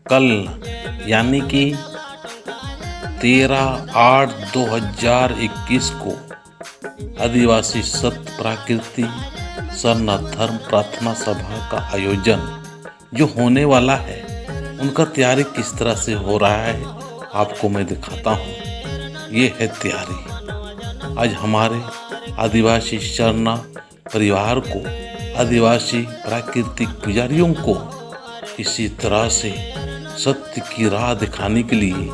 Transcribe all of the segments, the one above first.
कल यानी कि 13/8/2021 को आदिवासी सत प्राकृति सरना धर्म प्रार्थना सभा का आयोजन जो होने वाला है, उनका तैयारी किस तरह से हो रहा है आपको मैं दिखाता हूँ। ये है तैयारी। आज हमारे आदिवासी सरना परिवार को, आदिवासी प्राकृतिक पुजारियों को इसी तरह से सत्य की राह दिखाने के लिए,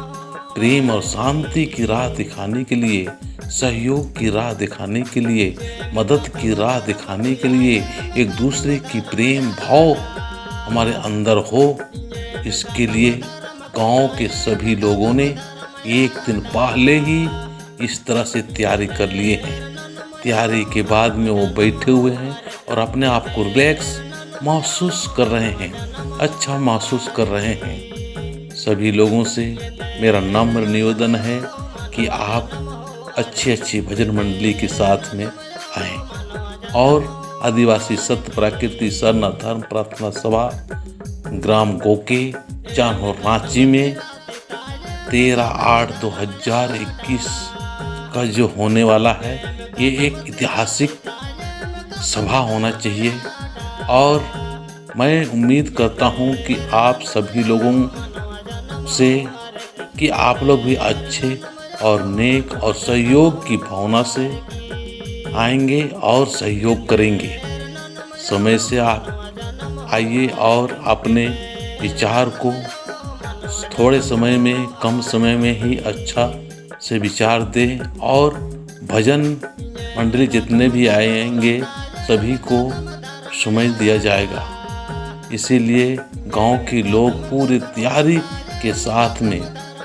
प्रेम और शांति की राह दिखाने के लिए, सहयोग की राह दिखाने के लिए, मदद की राह दिखाने के लिए, एक दूसरे की प्रेम भाव हमारे अंदर हो, इसके लिए गांव के सभी लोगों ने एक दिन पहले ही इस तरह से तैयारी कर लिए हैं। तैयारी के बाद में वो बैठे हुए हैं और अपने आप को रिलैक्स महसूस कर रहे हैं, अच्छा महसूस कर रहे हैं। सभी लोगों से मेरा नम्र निवेदन है कि आप अच्छी भजन मंडली के साथ में आएं और आदिवासी सत्य प्राकृति सरना धर्म प्रार्थना सभा ग्राम गोके चान्हो रांची में 13/8/2021 का जो होने वाला है, ये एक ऐतिहासिक सभा होना चाहिए। और मैं उम्मीद करता हूँ कि आप सभी लोगों से कि आप लोग भी अच्छे और नेक और सहयोग की भावना से आएंगे और सहयोग करेंगे। समय से आप आइए और अपने विचार को थोड़े समय में, कम समय में ही अच्छा से विचार दें और भजन मंडली जितने भी आएंगे सभी को समय दिया जाएगा। इसीलिए गांव के लोग पूरी तैयारी के साथ में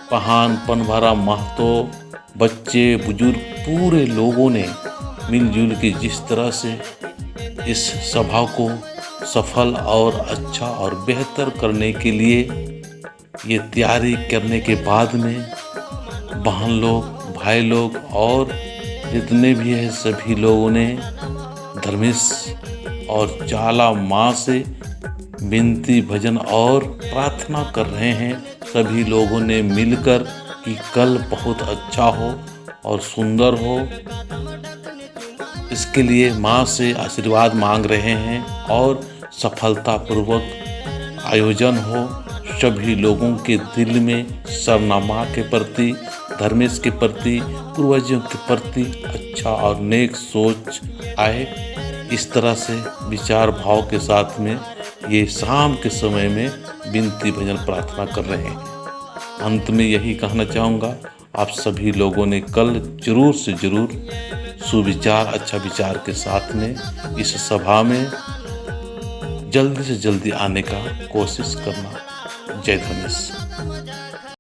पहान पनभरा महतो, बच्चे बुजुर्ग पूरे लोगों ने मिलजुल के जिस तरह से इस सभा को सफल और अच्छा और बेहतर करने के लिए ये तैयारी करने के बाद में बहन लोग, भाई लोग और जितने भी हैं सभी लोगों ने धर्मेश और चाला माँ से विनती भजन और प्रार्थना कर रहे हैं सभी लोगों ने मिलकर कि कल बहुत अच्छा हो और सुंदर हो। इसके लिए माँ से आशीर्वाद मांग रहे हैं और सफलतापूर्वक आयोजन हो। सभी लोगों के दिल में सरना माँ के प्रति, धर्मेश के प्रति, पूर्वजों के प्रति अच्छा और नेक सोच आए। इस तरह से विचार भाव के साथ में ये शाम के समय में विनती भजन प्रार्थना कर रहे हैं। अंत में यही कहना चाहूँगा, आप सभी लोगों ने कल जरूर से जरूर सुविचार, अच्छा विचार के साथ में इस सभा में जल्दी से जल्दी आने का कोशिश करना। जय धर्मेश।